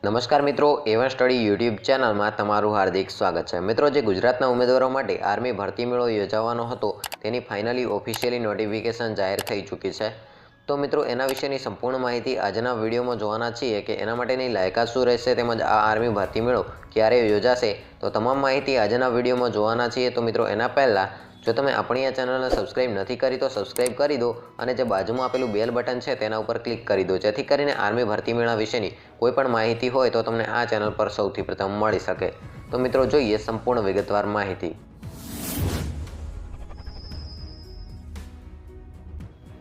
નમસ્કાર મિત્રો, એવન study YouTube ચેનલમાં તમારું હાર્દિક સ્વાગત છે। મિત્રો, જે ગુજરાતના ઉમેદવારો માટે આર્મી ભરતી મેળો યોજાવાનો હતો તેની ફાઇનલી ઓફિશિયલી નોટિફિકેશન જાહેર થઈ ચૂકી છે। તો મિત્રો, એના વિશેની સંપૂર્ણ માહિતી આજના વિડીયોમાં જોવાના છીએ કે એના માટેની લાયકાત શું રહેશે તેમજ આ આર્મી ભરતી મેળો ક્યારે યોજાશે, તો તમામ માહિતી આજના વિડીયોમાં જોવાના છીએ। તો મિત્રો, એના પહેલાં જો તમે આપણી આ ચેનલને સબસ્ક્રાઇબ નથી કરી તો સબસ્ક્રાઇબ કરી દો અને જે બાજુમાં આપેલું બેલ બટન છે તેના ઉપર ક્લિક કરી દો, જેથી કરીને આર્મી ભરતી મેળા વિશેની કોઈ પણ માહિતી હોય તો તમને આ ચેનલ પર સૌથી પ્રથમ મળી શકે। તો મિત્રો, જોઈએ સંપૂર્ણ વિગતવાર માહિતી।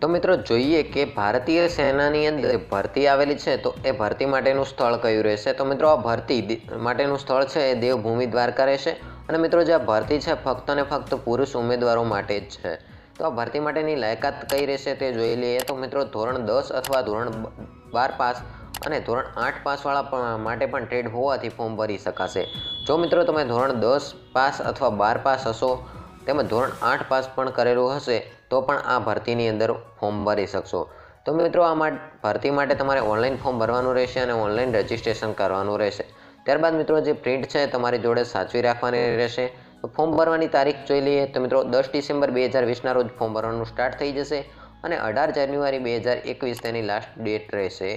તો મિત્રો, જોઈએ કે ભારતીય સેનાની અંદર ભરતી આવેલી છે તો એ ભરતી માટેનું સ્થળ કયું રહેશે। તો મિત્રો, આ ભરતી માટેનું સ્થળ છે એ દેવભૂમિ દ્વારકા રહેશે। અને મિત્રો, જે આ ભરતી છે ફક્ત અને ફક્ત પુરુષ ઉમેદવારો માટે જ છે। તો આ ભરતી માટેની લાયકાત કઈ રહેશે તે જોઈ લઈએ। તો મિત્રો, ધોરણ 10 અથવા ધોરણ 12 પાસ અને ધોરણ 8 પાસવાળા માટે પણ ટ્રેડ હોવાથી ફોર્મ ભરી શકાશે। જો મિત્રો તમે ધોરણ 10 પાસ અથવા 12 પાસ હશો તેમજ ધોરણ 8 પાસ પણ કરેલું હશે તો પણ આ ભરતીની અંદર ફોર્મ ભરી શકશો। તો મિત્રો, આ ભરતી માટે તમારે ઓનલાઈન ફોર્મ ભરવાનું રહેશે અને ઓનલાઈન રજિસ્ટ્રેશન કરવાનું રહેશે। ત્યારબાદ મિત્રો, જે પ્રિન્ટ છે તમારી જોડે સાચવી રાખવાની રહેશે। તો ફોર્મ ભરવાની તારીખ જોઈ લઈએ તો મિત્રો, 10 ડિસેમ્બર 2020ના રોજ ફોર્મ ભરવાનું સ્ટાર્ટ થઈ જશે અને 18 જાન્યુઆરી 2021 તેની લાસ્ટ ડેટ રહેશે।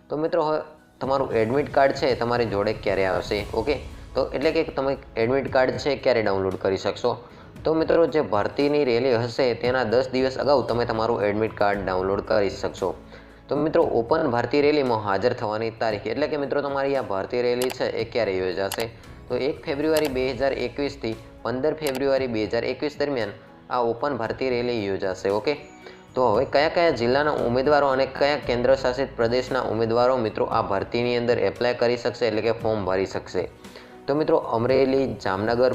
તો મિત્રો, હવે તમારું એડમિટ કાર્ડ છે તમારી જોડે ક્યારે આવશે? ઓકે, તો એટલે કે તમે એડમિટ કાર્ડ છે ક્યારે ડાઉનલોડ કરી શકશો? તો મિત્રો, જે ભરતીની રેલી હશે તેના 10 દિવસ અગાઉ તમે તમારું એડમિટ કાર્ડ ડાઉનલોડ કરી શકશો। તો મિત્રો, ઓપન ભરતી રેલીમાં હાજર થવાની તારીખ એટલે કે મિત્રો તમારી આ ભરતી રેલી છે એ ક્યારે યોજાશે? તો 1 ફેબ્રુઆરી 2021થી 15 ફેબ્રુઆરી 2021 દરમિયાન આ ઓપન ભરતી રેલી યોજાશે। ઓકે, તો હવે કયા કયા જિલ્લાના ઉમેદવારો અને કયા કેન્દ્ર શાસિત પ્રદેશના ઉમેદવારો મિત્રો આ ભરતીની અંદર એપ્લાય કરી શકશે એટલે કે ફોર્મ ભરી શકશે? તો મિત્રો, અમરેલી, જામનગર,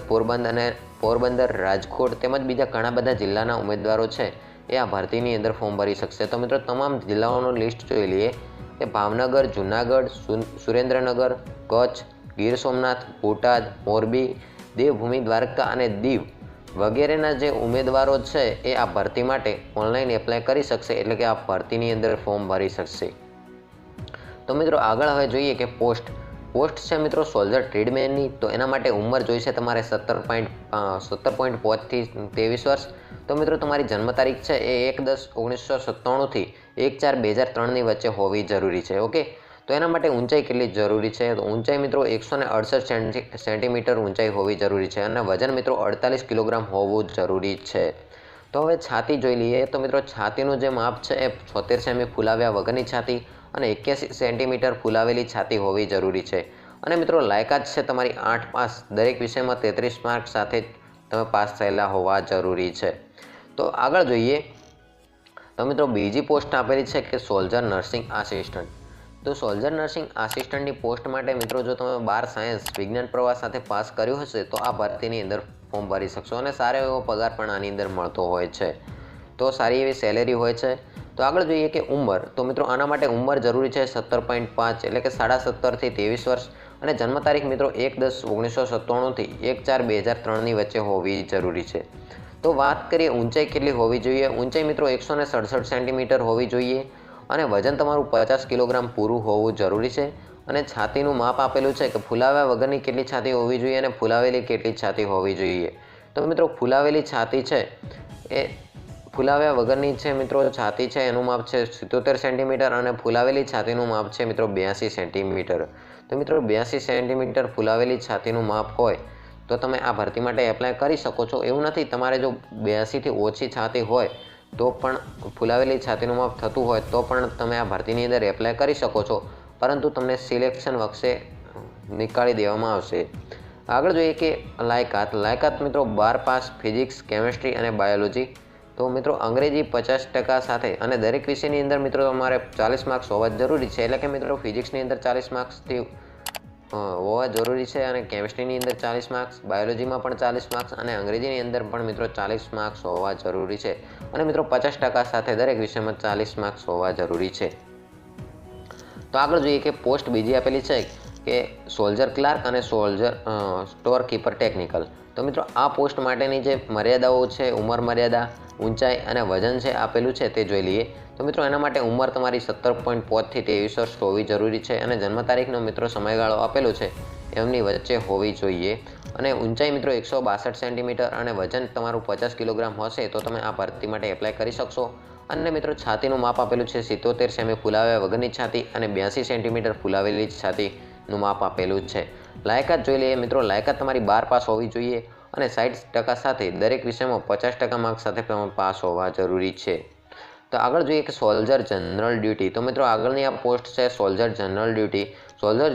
પોરબંદર, રાજકોટ તેમજ બીજા ઘણા બધા જિલ્લાના ઉમેદવારો છે એ આ ભરતીની અંદર ફોર્મ ભરી શકશે। તો મિત્રો, તમામ જિલ્લાઓનું લિસ્ટ જોઈ લઈએ કે ભાવનગર, જૂનાગઢ, સુરેન્દ્રનગર, કચ્છ, ગીર સોમનાથ, બોટાદ, મોરબી, દેવભૂમિ દ્વારકા અને દીવ વગેરેના જે ઉમેદવારો છે એ આ ભરતી માટે ઓનલાઈન એપ્લાય કરી શકશે એટલે કે આ ભરતીની અંદર ફોર્મ ભરી શકશે। તો મિત્રો, આગળ હવે જોઈએ કે પોસ્ટ છે મિત્રો સોલ્જર ટ્રેડમેનની। તો એના માટે ઉંમર જોઈશે તમારે 17.5 થી 23 વર્ષ। તો મિત્રો, તમારી જન્મ તારીખ છે એ 1/10/1997 થી 1/4/2003ની વચ્ચે હોવી જરૂરી છે। ઓકે, તો એના માટે ઊંચાઈ કેટલી જરૂરી છે? તો ઊંચાઈ મિત્રો 168 સેન્ટીમીટર ઊંચાઈ હોવી જરૂરી છે અને વજન મિત્રો 48 કિલોગ્રામ હોવું જરૂરી છે। તો હવે છાતી જોઈ લઈએ તો મિત્રો, છાતીનું જે માપ છે એ 76 સેમી ફૂલાવ્યા વગરની છાતી અને 81 સેન્ટીમીટર ફૂલાવેલી છાતી હોવી જરૂરી છે। અને મિત્રો, લાયકાત છે તમારી 8 પાસ, દરેક વિષયમાં 33 માર્ક સાથે તમે પાસ થયેલા હોવા જરૂરી છે। તો આગળ જોઈએ તો મિત્રો, બીજી પોસ્ટ આપેલી છે કે સોલ્જર નર્સિંગ આસિસ્ટન્ટ। તો સોલ્જર નર્સિંગ આસિસ્ટન્ટની પોસ્ટ માટે મિત્રો, જો તમે 12 સાયન્સ વિજ્ઞાન પ્રવાહ સાથે પાસ કર્યું હશે તો આ ભરતીની અંદર ફોર્મ ભરી શકશો અને સારો એવો પગાર પણ આની અંદર મળતો હોય છે। તો સારી એવી સેલેરી હોય છે। તો આગળ જોઈએ કે ઉંમર। તો મિત્રો, આના માટે ઉંમર જરૂરી છે 17.5 એટલે કે 17.5 થી 23 વર્ષ અને જન્મ તારીખ મિત્રો 1/10/1997 થી 1/4/2003ની વચ્ચે હોવી જરૂરી છે। તો વાત કરીએ ઊંચાઈ કેટલી હોવી જોઈએ? ઊંચાઈ મિત્રો 167 સેન્ટીમીટર હોવી જોઈએ અને વજન તમારું 50 કિલોગ્રામ પૂરું હોવું જરૂરી છે। અને છાતીનું માપ આપેલું છે કે ફૂલાવ્યા વગરની કેટલી છાતી હોવી જોઈએ અને ફૂલાવેલી કેટલી છાતી હોવી જોઈએ? તો મિત્રો, ફૂલાવેલી છાતી છે એ ફૂલાવ્યા વગરની છે મિત્રો છાતી છે એનું માપ છે 77 સેન્ટીમીટર અને ફૂલાવેલી છાતીનું માપ છે મિત્રો 82 સેન્ટીમીટર। તો મિત્રો, 82 સેન્ટીમીટર ફૂલાવેલી છાતીનું માપ હોય તો તમે આ ભરતી માટે એપ્લાય કરી શકો છો। એવું નથી, તમારે જો 82થી ઓછી છાતી હોય તો પણ ફૂલાવેલી છાતીનું માપ થતું હોય તો પણ તમે આ ભરતીની અંદર એપ્લાય કરી શકો છો, પરંતુ તમને સિલેક્શન વખતે નીકાળી દેવામાં આવશે। આગળ જોઈએ કે લાયકાત મિત્રો 12 પાસ, ફિઝિક્સ, કેમેસ્ટ્રી અને બાયોલોજી। તો મિત્રો, અંગ્રેજી 50% સાથે અને દરેક વિષયની અંદર મિત્રો તમારે 40 માર્ક્સ હોવા જરૂરી છે। એટલે કે મિત્રો, ફિઝિક્સની અંદર 40 માર્ક્સથી હોવા જરૂરી છે અને કેમિસ્ટ્રીની અંદર 40 માર્ક્સ, બાયોલોજીમાં પણ 40 માર્ક્સ અને અંગ્રેજીની અંદર પણ મિત્રો 40 માર્ક્સ હોવા જરૂરી છે અને મિત્રો 50% સાથે દરેક વિષયમાં 40 માર્ક્સ હોવા જરૂરી છે। તો આગળ જોઈએ કે પોસ્ટ બીજી આપેલી છે કે સોલ્જર ક્લાર્ક અને સોલ્જર સ્ટોર કીપર ટેકનિકલ। તો મિત્રો આ પોસ્ટ માટેની જે મર્યાદાઓ છે, ઉંમર મર્યાદા, ઊંચાઈ અને વજન છે આપેલું છે તે જોઈ લઈએ. તો મિત્રો એના માટે ઉંમર તમારી 17.5 થી 23 વર્ષ હોવી જરૂરી છે અને જન્મ તારીખનો મિત્રો સમયગાળો આપેલો છે એમની વચ્ચે હોવી જોઈએ. અને ઊંચાઈ મિત્રો 162 સેન્ટીમીટર અને વજન તમારું 50 કિલોગ્રામ હશે તો તમે આ ભરતી માટે એપ્લાય કરી શકશો. અને મિત્રો છાતીનું માપ આપેલું છે 77 સેમી ફૂલાવ્યા વગરની છાતી અને 82 સેન્ટીમીટર ફૂલાવેલી છાતીનું માપ આપેલું છે. લાયકાત જોઈ લઈએ મિત્રો. લાયકાત તમારી 12 પાસ હોવી જોઈએ અને 60% સાથે દરેક વિષયમાં 50% માર્ક સાથે તમે પાસ હોવા જરૂરી છે. તો આગળ જોઈએ કે સોલ્જર જનરલ ડ્યુટી. તો મિત્રો આગળની આ પોસ્ટ છે soldier general duty. Soldier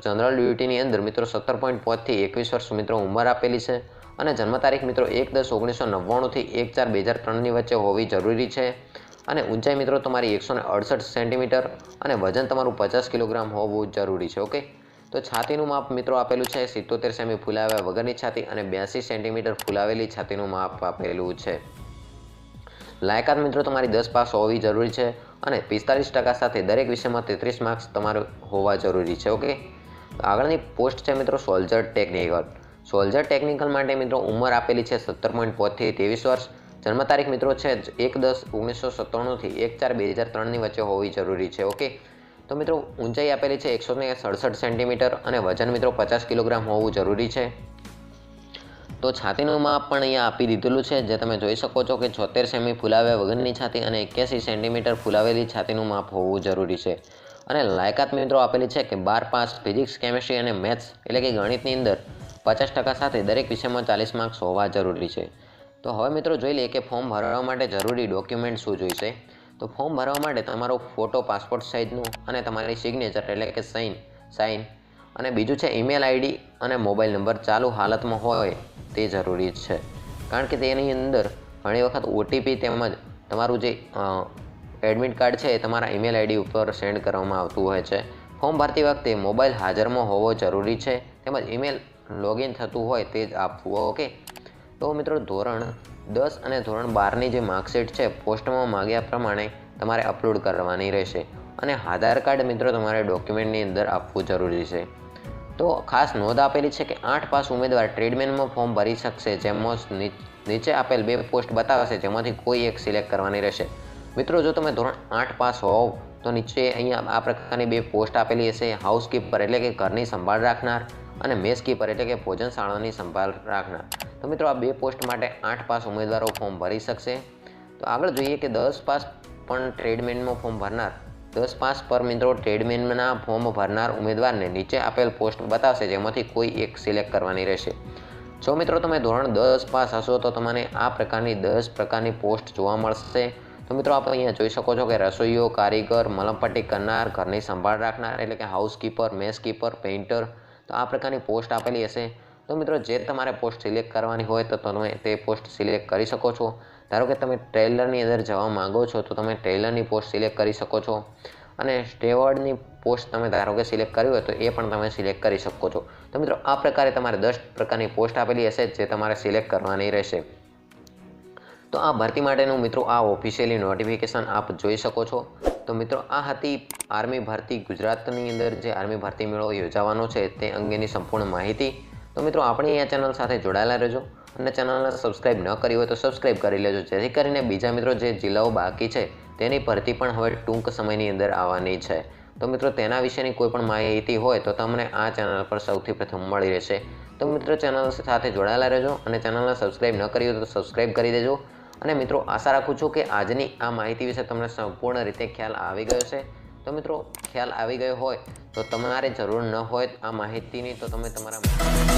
general ડ્યુટીની અંદર મિત્રો 17.5 થી 21 વર્ષ મિત્રો ઉંમર આપેલી છે અને જન્મ તારીખ મિત્રો 1/10/1999 થી 1/4/2003ની વચ્ચે હોવી જરૂરી છે. અને ઊંચાઈ મિત્રો તમારી 168 સેન્ટીમીટર અને વજન તમારું 50 કિલોગ્રામ હોવું જરૂરી છે. ઓકે, તો છાતીનું માપ મિત્રો આપેલું છે 77 સેમી ફૂલાવ્યા વગરની છાતી અને 82 સેન્ટીમીટર ફૂલાવેલી છાતીનું માપ આપેલું છે. લાયકાત મિત્રો તમારી 10 પાસ હોવી જરૂરી છે અને 45% સાથે દરેક વિષયમાં 33 માર્ક્સ તમારે હોવા જરૂરી છે. ઓકે, આગળની પોસ્ટ છે મિત્રો સોલ્જર ટેકનિકલ. સોલ્જર ટેકનિકલ માટે મિત્રો ઉંમર આપેલી છે 17.5 થી 23 વર્ષ. જન્મ તારીખ મિત્રો છે 1/10/1997 થી 1/4/2003ની વચ્ચે હોવી જરૂરી છે. ઓકે, તો મિત્રો ઊંચાઈ આપેલી છે 167 સેન્ટીમીટર અને વજન મિત્રો 50 કિલોગ્રામ હોવું જરૂરી છે. તો છાતીનું માપ પણ અહીંયા આપી દીધેલું છે જે તમે જોઈ શકો છો કે 76 સેમી ફૂલાવ્યા વગરની છાતી અને 81 સેન્ટીમીટર ફૂલાવેલી છાતીનું માપ હોવું જરૂરી છે. અને લાયકાત મિત્રો આપેલી છે કે 12 પાસ ફિઝિક્સ, કેમિસ્ટ્રી અને મેથ્સ એટલે કે ગણિતની અંદર 50% સાથે દરેક વિષયમાં 40 માર્ક્સ હોવા જરૂરી છે. તો હવે મિત્રો જોઈ લઈએ કે ફોર્મ ભરવા માટે જરૂરી ડોક્યુમેન્ટ શું જોઈશે. તો ફોર્મ ભરવા માટે તમારો ફોટો પાસપોર્ટ સાઇઝનું અને તમારી સિગ્નેચર એટલે કે સાઇન અને બીજું છે ઈમેલ આઈડી અને મોબાઈલ નંબર ચાલુ હાલતમાં હોય તે જરૂરી છે. કારણ કે તેની અંદર ઘણી વખત ઓટીપી તેમજ તમારું જે એડમિટ કાર્ડ છે એ તમારા ઈમેલ આઈડી ઉપર સેન્ડ કરવામાં આવતું હોય છે. ફોર્મ ભરતી વખતે મોબાઈલ હાજરમાં હોવો જરૂરી છે તેમજ ઈમેલ લોગિન થતું હોય તે જ આપવું. ઓકે, તો મિત્રો ધોરણ 10 અને ધોરણ 12ની જે માર્કશીટ છે પોસ્ટમાં માગ્યા પ્રમાણે તમારે અપલોડ કરવાની રહેશે અને આધાર કાર્ડ મિત્રો તમારે ડોક્યુમેન્ટની અંદર આપવું જરૂરી છે. તો ખાસ નોંધ આપેલી છે કે 8 પાસ ઉમેદવાર ટ્રેડમેનમાં ફોર્મ ભરી શકશે. જેમાં નીચે આપેલ 2 પોસ્ટ બતાવશે જેમાંથી કોઈ એક સિલેક્ટ કરવાની રહેશે. મિત્રો જો તમે ધોરણ 8 પાસ હોવ તો નીચે અહીંયા આ પ્રકારની 2 પોસ્ટ આપેલી હશે. હાઉસકીપર એટલે કે ઘરની સંભાળ રાખનાર અને મેસ કીપર એટલે કે ભોજનશાળાની સંભાળ રાખનાર. તો મિત્રો આ 2 પોસ્ટ માટે 8 પાસ ઉમેદવારો ફોર્મ ભરી શકશે. તો આગળ જોઈએ કે 10 પાસ પણ ટ્રેડમેનમાં ફોર્મ ભરનાર 10 પાસ પર મિત્રો ટ્રેડમેનના ફોર્મ ભરનાર ઉમેદવારને નીચે આપેલ પોસ્ટ બતાવશે જેમાંથી કોઈ એક સિલેક્ટ કરવાની રહેશે. જો મિત્રો તમે ધોરણ 10 પાસ હશો તો તમને આ પ્રકારની 10 પ્રકારની પોસ્ટ જોવા મળશે. તો મિત્રો આપણે અહીંયા જોઈ શકો છો કે રસોઈયો, કારીગર, મલમપટ્ટી કરનાર, ઘરની સંભાળ રાખનાર એટલે કે હાઉસકીપર, મેસ કીપર, પેઇન્ટર. તો આ પ્રકારની પોસ્ટ આપેલી હશે. તો મિત્રો જે તમારે પોસ્ટ સિલેક્ટ કરવાની હોય તો તમે તે પોસ્ટ સિલેક્ટ કરી શકો છો. ધારો કે તમે ટેલરની અંદર જવા માંગો છો તો તમે ટેલરની પોસ્ટ સિલેક્ટ કરી શકો છો અને સ્ટેવર્ડની પોસ્ટ તમે ધારો કે સિલેક્ટ કરી હોય તો એ પણ તમે સિલેક્ટ કરી શકો છો. તો મિત્રો આ પ્રકારે તમારે 10 પ્રકારની પોસ્ટ આપેલી હશે જે તમારે સિલેક્ટ કરવાની રહેશે. તો આ ભરતી માટેનું મિત્રો આ ઓફિશિયલી નોટિફિકેશન આપ જોઈ શકો છો. તો મિત્રો આ હતી આર્મી ભરતી ગુજરાતની અંદર જે આર્મી ભરતી મેળો યોજાવાનો છે તે અંગેની સંપૂર્ણ માહિતી. તો મિત્રો આપણી આ ચેનલ સાથે જોડાયેલા રહેજો અને ચેનલને સબસ્ક્રાઇબ ન કરી હોય તો સબસ્ક્રાઇબ કરી લેજો જેથી કરીને બીજા મિત્રો જે જિલ્લાઓ બાકી છે તેની ભરતી પણ હવે ટૂંક સમયની અંદર આવવાની છે. તો મિત્રો તેના વિશેની કોઈ પણ માહિતી હોય તો તમને આ ચેનલ પર સૌથી પ્રથમ મળી રહેશે. તો મિત્રો ચેનલ સાથે જોડાયેલા રહેજો અને ચેનલને સબસ્ક્રાઇબ ન કરી હોય તો સબસ્ક્રાઇબ કરી દેજો. અને મિત્રો આશા રાખું છું કે આજની આ માહિતી વિશે તમને સંપૂર્ણ રીતે ખ્યાલ આવી ગયો છે. તો મિત્રો ખ્યાલ આવી ગયો હોય તો તમારે જરૂર ન હોય આ માહિતીની તો તમે તમારા